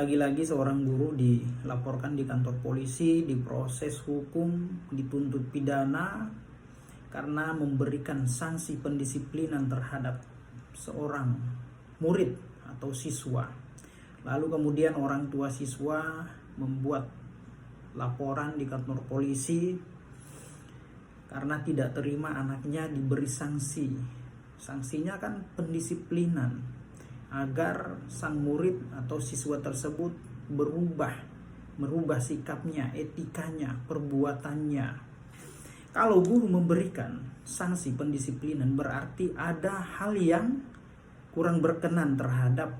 Lagi-lagi seorang guru dilaporkan di kantor polisi, diproses hukum, dituntut pidana karena memberikan sanksi pendisiplinan terhadap seorang murid atau siswa. Lalu kemudian orang tua siswa membuat laporan di kantor polisi karena tidak terima anaknya diberi sanksi. Sanksinya kan pendisiplinan agar sang murid atau siswa tersebut merubah sikapnya, etikanya, perbuatannya. Kalau guru memberikan sanksi pendisiplinan berarti ada hal yang kurang berkenan terhadap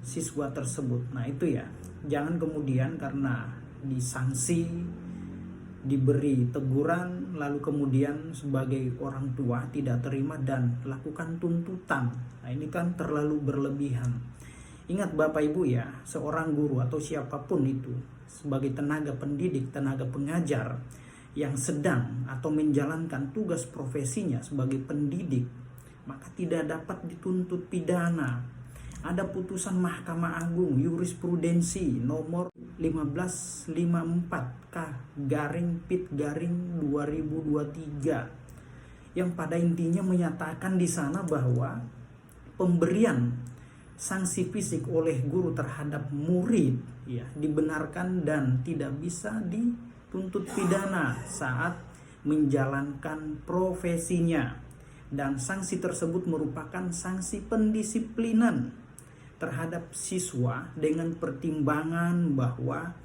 siswa tersebut. Nah itu ya, jangan kemudian karena disanksi, diberi teguran, lalu kemudian sebagai orang tua tidak terima dan lakukan tuntutan. Nah ini kan terlalu berlebihan. Ingat Bapak Ibu ya, seorang guru atau siapapun itu sebagai tenaga pendidik, tenaga pengajar yang sedang atau menjalankan tugas profesinya sebagai pendidik, maka tidak dapat dituntut pidana. Ada putusan Mahkamah Agung jurisprudensi nomor 1554K/Pit/2023 yang pada intinya menyatakan di sana bahwa pemberian sanksi fisik oleh guru terhadap murid ya dibenarkan dan tidak bisa dituntut pidana saat menjalankan profesinya, dan sanksi tersebut merupakan sanksi pendisiplinan terhadap siswa dengan pertimbangan bahwa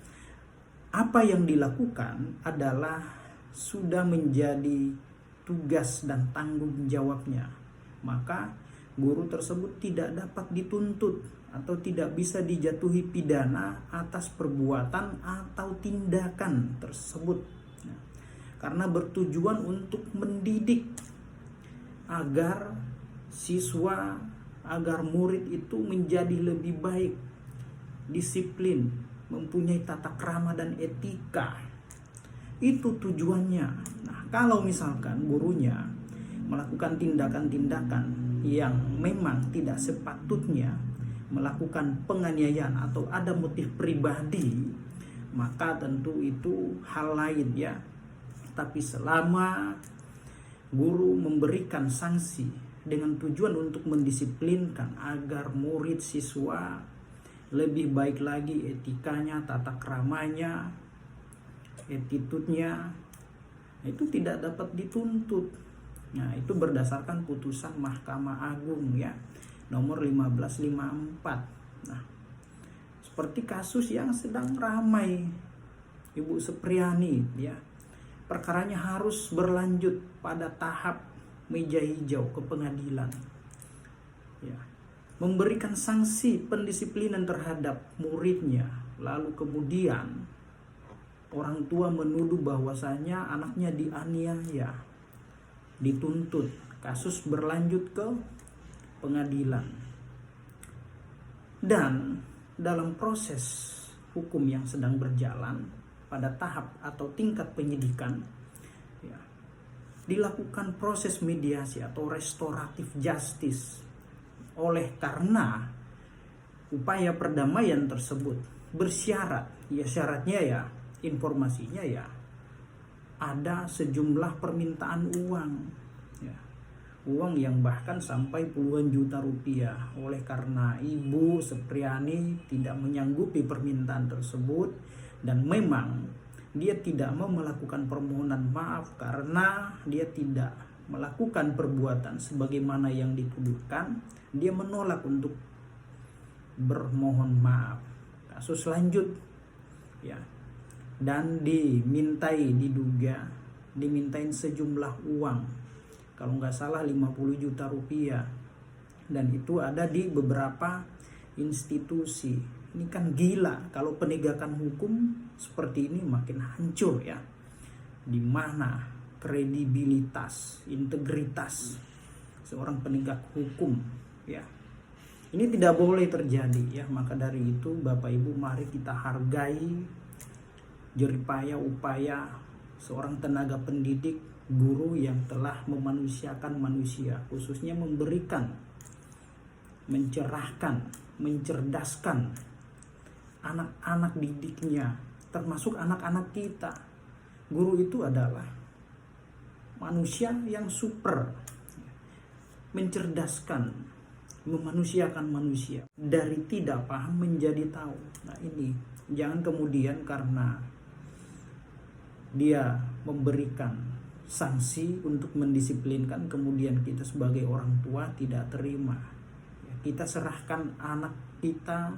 apa yang dilakukan adalah sudah menjadi tugas dan tanggung jawabnya. Maka guru tersebut tidak dapat dituntut atau tidak bisa dijatuhi pidana atas perbuatan atau tindakan tersebut. Karena bertujuan untuk mendidik agar siswa, agar murid itu menjadi lebih baik, disiplin, mempunyai tata krama dan etika. Itu tujuannya. Nah, kalau misalkan gurunya melakukan tindakan-tindakan yang memang tidak sepatutnya, melakukan penganiayaan atau ada motif pribadi, maka tentu itu hal lain ya. Tapi selama guru memberikan sanksi dengan tujuan untuk mendisiplinkan agar murid siswa lebih baik lagi etikanya, tata kramanya, attitude-nya, itu tidak dapat dituntut. Nah, itu berdasarkan putusan Mahkamah Agung ya, nomor 1554. Nah, seperti kasus yang sedang ramai Ibu Supriani ya. Perkaranya harus berlanjut pada tahap meja hijau ke pengadilan. Ya. Memberikan sanksi pendisiplinan terhadap muridnya, lalu kemudian orang tua menuduh bahwasanya anaknya dianiaya, dituntut, kasus berlanjut ke pengadilan. Dan dalam proses hukum yang sedang berjalan pada tahap atau tingkat penyidikan ya, dilakukan proses mediasi atau restoratif justice. Oleh karena upaya perdamaian tersebut bersyarat, ya syaratnya ya, informasinya ya, ada sejumlah permintaan uang ya, uang yang bahkan sampai puluhan juta rupiah. Oleh karena Ibu Supriani tidak menyanggupi permintaan tersebut dan memang dia tidak mau melakukan permohonan maaf karena dia tidak melakukan perbuatan sebagaimana yang dituduhkan, dia menolak untuk bermohon maaf. Kasus lanjut ya, dan dimintain sejumlah uang, kalau nggak salah 50 juta rupiah, dan itu ada di beberapa institusi. Ini kan gila, kalau penegakan hukum seperti ini makin hancur ya. Di mana kredibilitas, integritas seorang penegak hukum ya. Ini tidak boleh terjadi ya. Maka dari itu Bapak Ibu, mari kita hargai jeripaya upaya seorang tenaga pendidik, guru yang telah memanusiakan manusia, khususnya memberikan, mencerahkan, mencerdaskan anak-anak didiknya, termasuk anak-anak kita. Guru itu adalah manusia yang super, mencerdaskan, memanusiakan manusia dari tidak paham menjadi tahu. Nah ini jangan kemudian karena dia memberikan sanksi untuk mendisiplinkan, kemudian kita sebagai orang tua tidak terima. Kita serahkan anak kita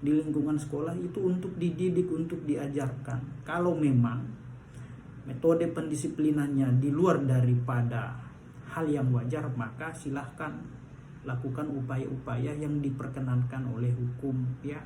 di lingkungan sekolah itu untuk dididik, untuk diajarkan. Kalau memang metode pendisiplinannya di luar daripada hal yang wajar, maka silahkan lakukan upaya-upaya yang diperkenankan oleh hukum, ya.